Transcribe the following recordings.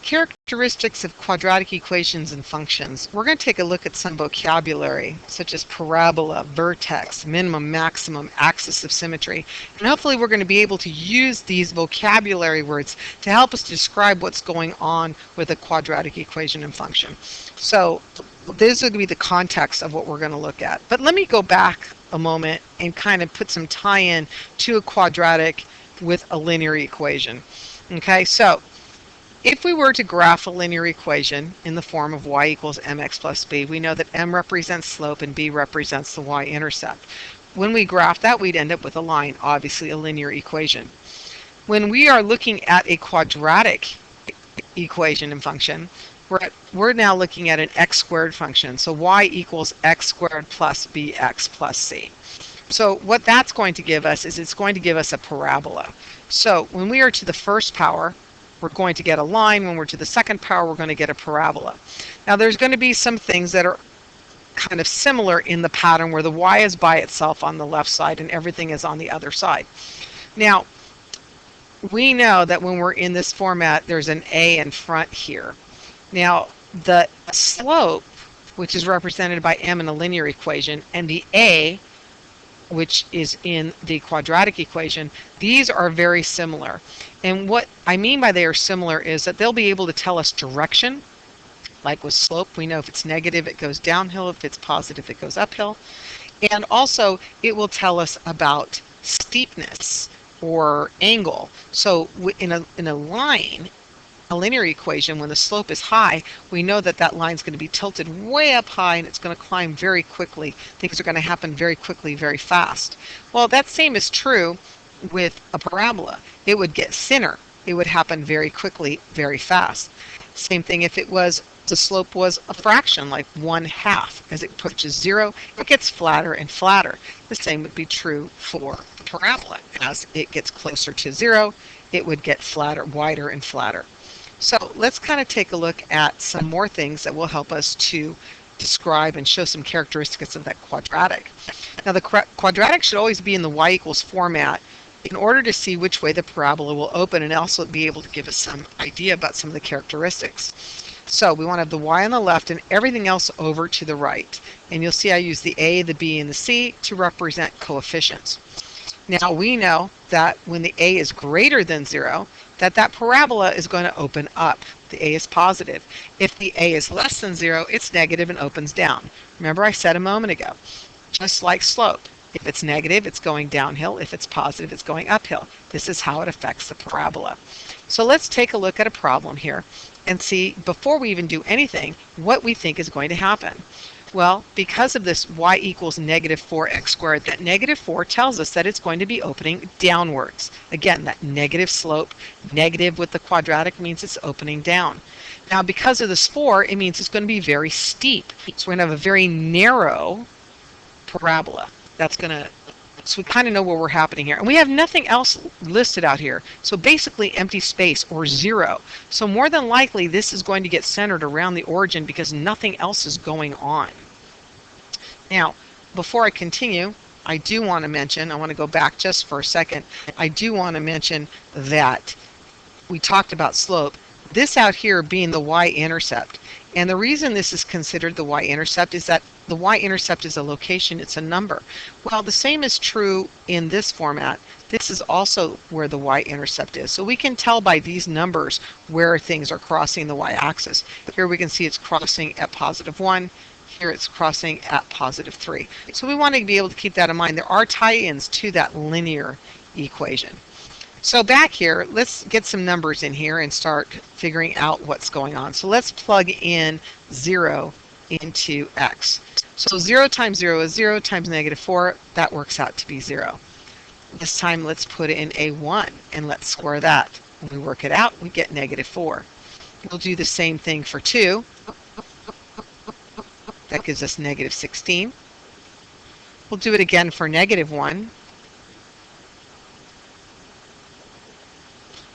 characteristics of quadratic equations and functions, we're going to take a look at some vocabulary, such as parabola, vertex, minimum, maximum, axis of symmetry. And hopefully we're going to be able to use these vocabulary words to help us describe what's going on with a quadratic equation and function. So this would be the context of what we're going to look at. But let me go back a moment and kind of put some tie-in to a quadratic with a linear equation. Okay, so if we were to graph a linear equation in the form of y equals mx plus b, we know that m represents slope and b represents the y-intercept. When we graph that, we'd end up with a line, obviously a linear equation. When we are looking at a quadratic equation and function, we're now looking at an x squared function. So y equals x squared plus bx plus c. So what that's going to give us is it's going to give us a parabola. So when we are to the first power, we're going to get a line. When we're to the second power, we're going to get a parabola. Now there's going to be some things that are kind of similar in the pattern where the y is by itself on the left side and everything is on the other side. Now, we know that when we're in this format, there's an a in front here. Now, the slope, which is represented by m in a linear equation, and the a, which is in the quadratic equation, these are very similar. And what I mean by they are similar is that they'll be able to tell us direction. Like with slope, we know if it's negative, it goes downhill. If it's positive, it goes uphill. And also, it will tell us about steepness or angle. So in a line, a linear equation, when the slope is high, we know that that line is going to be tilted way up high and it's going to climb very quickly. Things are going to happen very quickly, very fast. Well, that same is true with a parabola. It would get thinner. It would happen very quickly, very fast. Same thing if it was, the slope was a fraction, like 1/2. As it approaches 0, it gets flatter and flatter. The same would be true for a parabola. As it gets closer to 0, it would get flatter, wider and flatter. So let's kind of take a look at some more things that will help us to describe and show some characteristics of that quadratic. Now the quadratic should always be in the y equals format in order to see which way the parabola will open and also be able to give us some idea about some of the characteristics. So we want to have the y on the left and everything else over to the right. And you'll see I use the a, the b, and the c to represent coefficients. Now we know that when the a is greater than 0, that parabola is going to open up. The a is positive. If the a is less than 0, it's negative and opens down. Remember I said a moment ago, just like slope. If it's negative, it's going downhill. If it's positive, it's going uphill. This is how it affects the parabola. So let's take a look at a problem here and see, before we even do anything, what we think is going to happen. Well, because of this y equals negative 4x squared, that negative 4 tells us that it's going to be opening downwards. Again, that negative slope, negative with the quadratic means it's opening down. Now, because of this 4, it means it's going to be very steep. So we're going to have a very narrow parabola. So we kind of know where we're happening here. And we have nothing else listed out here. So basically empty space or 0. So more than likely this is going to get centered around the origin because nothing else is going on. Now, before I continue, I do want to mention, I want to go back just for a second. I do want to mention that we talked about slope. This out here being the y-intercept. And the reason this is considered the y-intercept is that the y-intercept is a location, it's a number. Well, the same is true in this format. This is also where the y-intercept is. So we can tell by these numbers where things are crossing the y-axis. Here we can see it's crossing at +1. Here it's crossing at +3. So we want to be able to keep that in mind. There are tie-ins to that linear equation. So back here, let's get some numbers in here and start figuring out what's going on. So let's plug in 0 into x. So 0 times 0 is 0 times -4. That works out to be 0. This time let's put in a 1 and let's square that. When we work it out, we get -4. We'll do the same thing for 2. That gives us -16. We'll do it again for -1.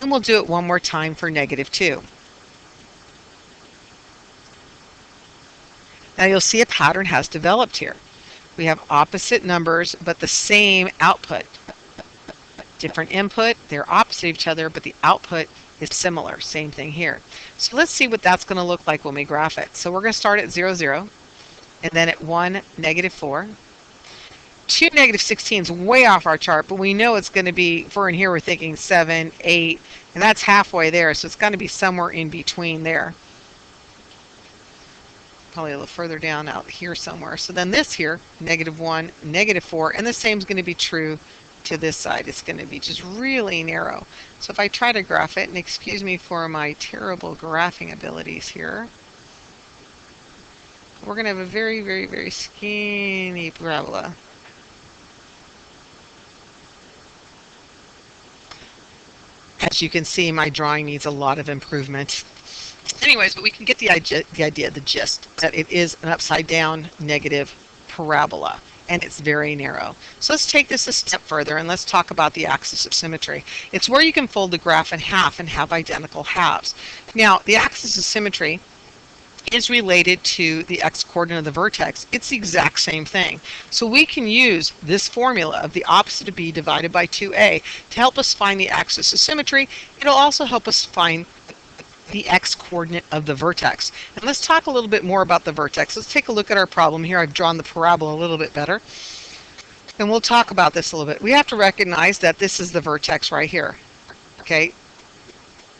And we'll do it one more time for -2. Now you'll see a pattern has developed here. We have opposite numbers, but the same output. Different input, they're opposite each other, but the output is similar. Same thing here. So let's see what that's going to look like when we graph it. So we're going to start at 0, 0, and then at 1, negative 4. 2, negative 16 is way off our chart, but we know it's going to be, if we're in here, we're thinking 7, 8, and that's halfway there, so it's going to be somewhere in between there. Probably a little further down out here somewhere. So then this here, negative 1, negative 4, and the same is going to be true to this side. It's going to be just really narrow. So if I try to graph it, and excuse me for my terrible graphing abilities here, we're going to have a very, very, very skinny parabola. As you can see, my drawing needs a lot of improvement. Anyways, but we can get the idea, the gist, that it is an upside down negative parabola, and it's very narrow. So let's take this a step further, and let's talk about the axis of symmetry. It's where you can fold the graph in half and have identical halves. Now, the axis of symmetry is related to the x-coordinate of the vertex. It's the exact same thing. So we can use this formula of the opposite of b divided by 2a to help us find the axis of symmetry. It'll also help us find the x-coordinate of the vertex. And let's talk a little bit more about the vertex. Let's take a look at our problem here. I've drawn the parabola a little bit better. And we'll talk about this a little bit. We have to recognize that this is the vertex right here. Okay?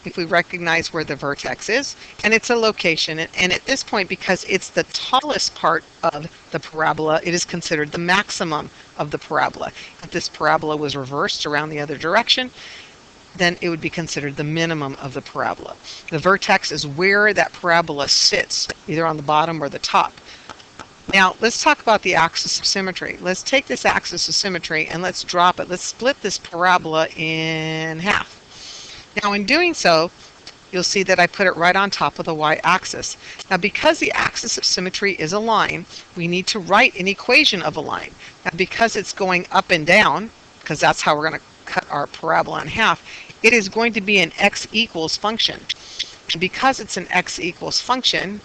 If we recognize where the vertex is, and it's a location, and at this point, because it's the tallest part of the parabola, it is considered the maximum of the parabola. If this parabola was reversed around the other direction, then it would be considered the minimum of the parabola. The vertex is where that parabola sits, either on the bottom or the top. Now, let's talk about the axis of symmetry. Let's take this axis of symmetry and let's drop it. Let's split this parabola in half. Now, in doing so, you'll see that I put it right on top of the y-axis. Now, because the axis of symmetry is a line, we need to write an equation of a line. Now, because it's going up and down, because that's how we're going to cut our parabola in half, it is going to be an x equals function. And because it's an x equals function,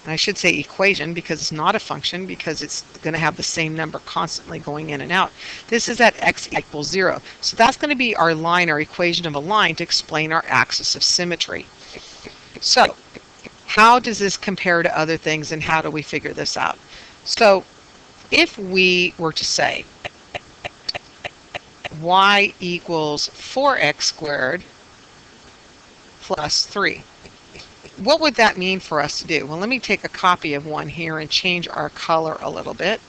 and I should say equation because it's not a function because it's going to have the same number constantly going in and out. This is at x equals 0. So that's going to be our line, our equation of a line to explain our axis of symmetry. So how does this compare to other things and how do we figure this out? So if we were to say y equals 4x squared plus 3. What would that mean for us to do? Well, let me take a copy of one here and change our color a little bit.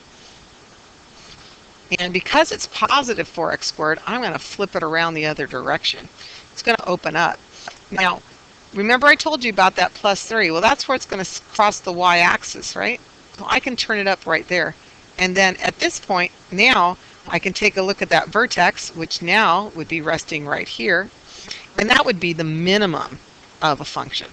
And because it's positive 4x squared, I'm going to flip it around the other direction. It's going to open up. Now, remember I told you about that plus 3. Well, that's where it's going to cross the y-axis, right? Well, I can turn it up right there. And then at this point, now, I can take a look at that vertex, which now would be resting right here. And that would be the minimum of a function.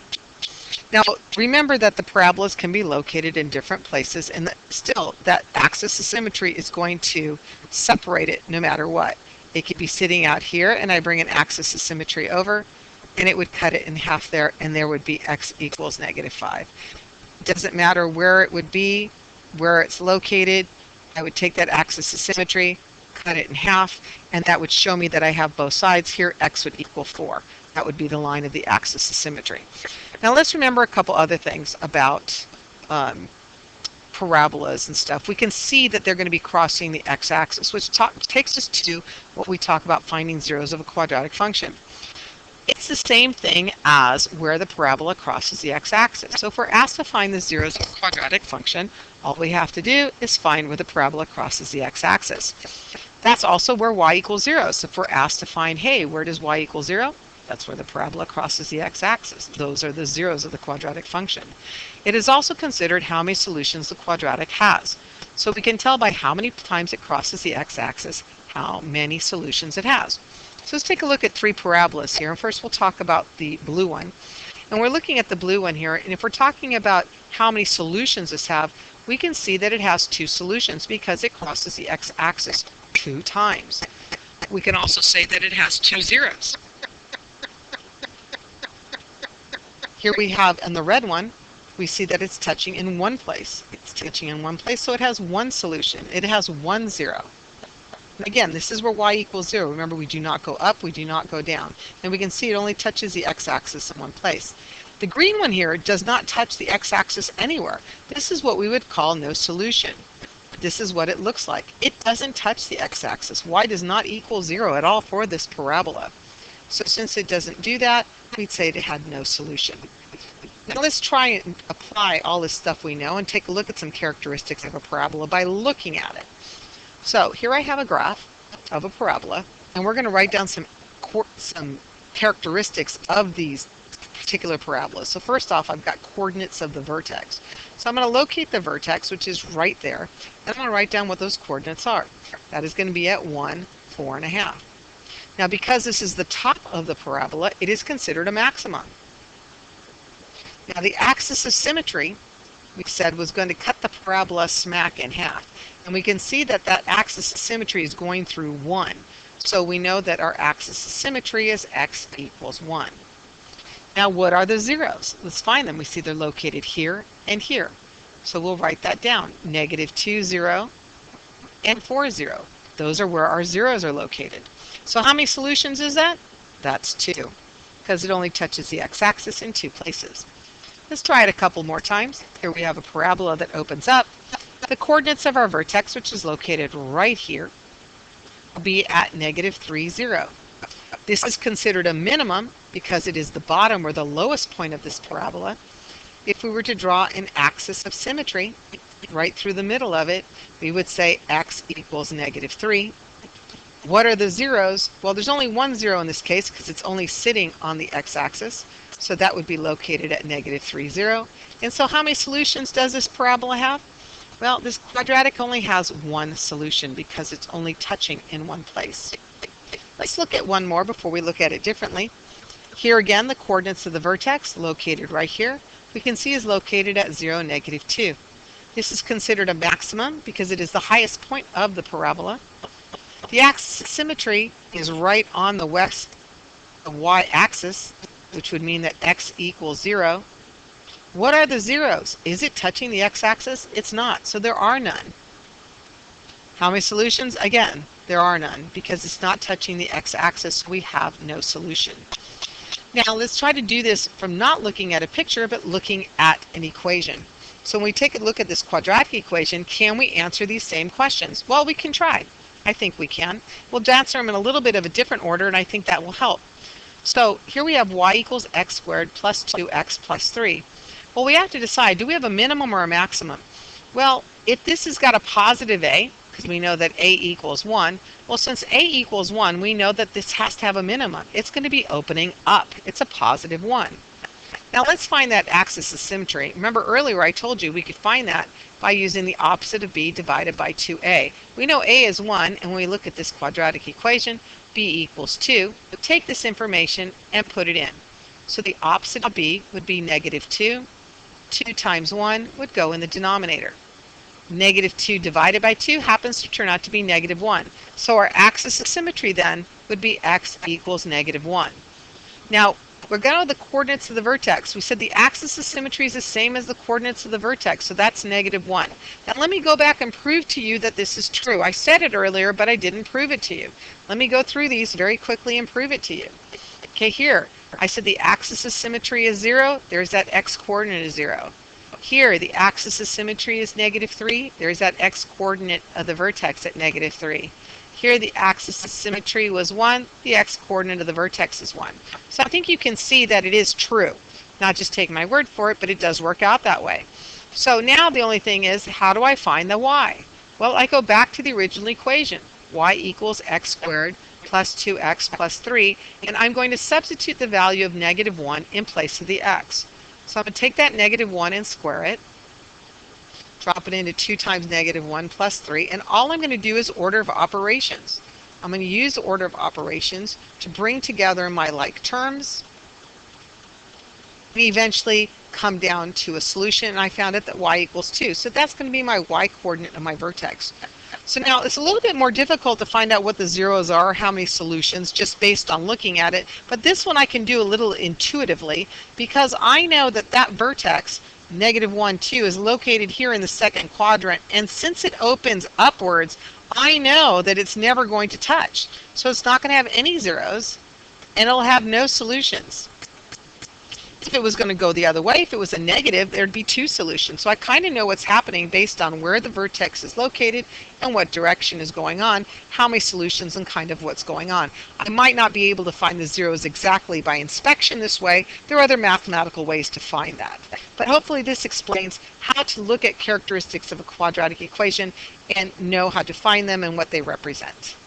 Now, remember that the parabolas can be located in different places, and that still, that axis of symmetry is going to separate it no matter what. It could be sitting out here, and I bring an axis of symmetry over, and it would cut it in half there, and there would be x equals negative 5. It doesn't matter where it would be, where it's located. I would take that axis of symmetry, cut it in half, and that would show me that I have both sides here. X would equal 4. That would be the line of the axis of symmetry. Now let's remember a couple other things about parabolas and stuff. We can see that they're going to be crossing the x-axis, which takes us to what we talk about finding zeros of a quadratic function. It's the same thing as where the parabola crosses the x-axis. So if we're asked to find the zeros of a quadratic function, all we have to do is find where the parabola crosses the x-axis. That's also where y equals 0. So if we're asked to find, hey, where does y equal 0? That's where the parabola crosses the x-axis. Those are the zeros of the quadratic function. It is also considered how many solutions the quadratic has. So we can tell by how many times it crosses the x-axis how many solutions it has. So let's take a look at 3 parabolas here. And first we'll talk about the blue one. And we're looking at the blue one here. And if we're talking about how many solutions this have, we can see that it has 2 solutions because it crosses the x-axis 2 times. We can also say that it has 2 zeros. Here we have in the red one, we see that it's touching in one place. It's touching in one place, so it has 1 solution. It has 1 zero. Again, this is where y equals 0. Remember, we do not go up, we do not go down. And we can see it only touches the x-axis in one place. The green one here does not touch the x-axis anywhere. This is what we would call no solution. This is what it looks like. It doesn't touch the x-axis. Y does not equal 0 at all for this parabola. So since it doesn't do that, we'd say it had no solution. Now let's try and apply all this stuff we know and take a look at some characteristics of a parabola by looking at it. So here I have a graph of a parabola, and we're going to write down some characteristics of these particular parabolas. So first off, I've got coordinates of the vertex. So I'm going to locate the vertex, which is right there, and I'm going to write down what those coordinates are. That is going to be at 1, 4.5. Now because this is the top of the parabola, it is considered a maximum. Now the axis of symmetry, we said, was going to cut the parabola smack in half. And we can see that that axis of symmetry is going through 1. So we know that our axis of symmetry is x equals 1. Now what are the zeros? Let's find them. We see they're located here and here. So we'll write that down. -2, 0, and 4, 0. Those are where our zeros are located. So how many solutions is that? That's 2, because it only touches the x-axis in 2 places. Let's try it a couple more times. Here we have a parabola that opens up. The coordinates of our vertex, which is located right here, will be at -3, 0. This is considered a minimum because it is the bottom or the lowest point of this parabola. If we were to draw an axis of symmetry right through the middle of it, we would say x equals -3. What are the zeros? Well, there's only one zero in this case because it's only sitting on the x-axis. So that would be located at -3, 0. And so how many solutions does this parabola have? Well, this quadratic only has one solution because it's only touching in one place. Let's look at one more before we look at it differently. Here again, the coordinates of the vertex, located right here, we can see is located at 0, -2. This is considered a maximum because it is the highest point of the parabola. The axis of symmetry is right on the y-axis, which would mean that x equals 0. What are the zeros? Is it touching the x-axis? It's not, so there are none. How many solutions? Again, there are none because it's not touching the x-axis, so we have no solution. Now let's try to do this from not looking at a picture, but looking at an equation. So when we take a look at this quadratic equation, can we answer these same questions? Well, we can try. I think we can. We'll answer them in a little bit of a different order, and I think that will help. So here we have y equals x squared plus 2x plus 3. Well, we have to decide, do we have a minimum or a maximum? Well, if this has got a positive a, because we know that a equals 1, well, since a equals 1, we know that this has to have a minimum. It's going to be opening up. It's a positive 1. Now let's find that axis of symmetry. Remember earlier I told you we could find that by using the opposite of b divided by 2a. We know a is 1, and when we look at this quadratic equation, b equals 2. Take this information and put it in. So the opposite of b would be -2. 2 times 1 would go in the denominator. -2 divided by 2 happens to turn out to be -1. So our axis of symmetry then would be x equals -1. Now, we're going to the coordinates of the vertex. We said the axis of symmetry is the same as the coordinates of the vertex, so that's -1. Now let me go back and prove to you that this is true. I said it earlier, but I didn't prove it to you. Let me go through these very quickly and prove it to you. Okay, here, I said the axis of symmetry is 0. There's that x coordinate is 0. Here, the axis of symmetry is -3. There's that x coordinate of the vertex at -3. Here, the axis of symmetry was 1. The x coordinate of the vertex is 1. So I think you can see that it is true. Not just take my word for it, but it does work out that way. So now the only thing is, how do I find the y? Well, I go back to the original equation. Y equals x squared plus 2x plus 3, and I'm going to substitute the value of -1 in place of the x. So I'm going to take that -1 and square it, drop it into 2 times -1 plus 3, and all I'm going to do is order of operations. I'm going to use order of operations to bring together my like terms and eventually come down to a solution, and I found out that y equals 2. So that's going to be my y coordinate of my vertex. So now it's a little bit more difficult to find out what the zeros are, how many solutions, just based on looking at it. But this one I can do a little intuitively because I know that that vertex negative 1, 2 is located here in the second quadrant, and since it opens upwards, I know that it's never going to touch. So it's not going to have any zeros, and it'll have no solutions. If it was going to go the other way, if it was a negative, there'd be two solutions. So I kind of know what's happening based on where the vertex is located and what direction is going on, how many solutions, and kind of what's going on. I might not be able to find the zeros exactly by inspection this way. There are other mathematical ways to find that. But hopefully this explains how to look at characteristics of a quadratic equation and know how to find them and what they represent.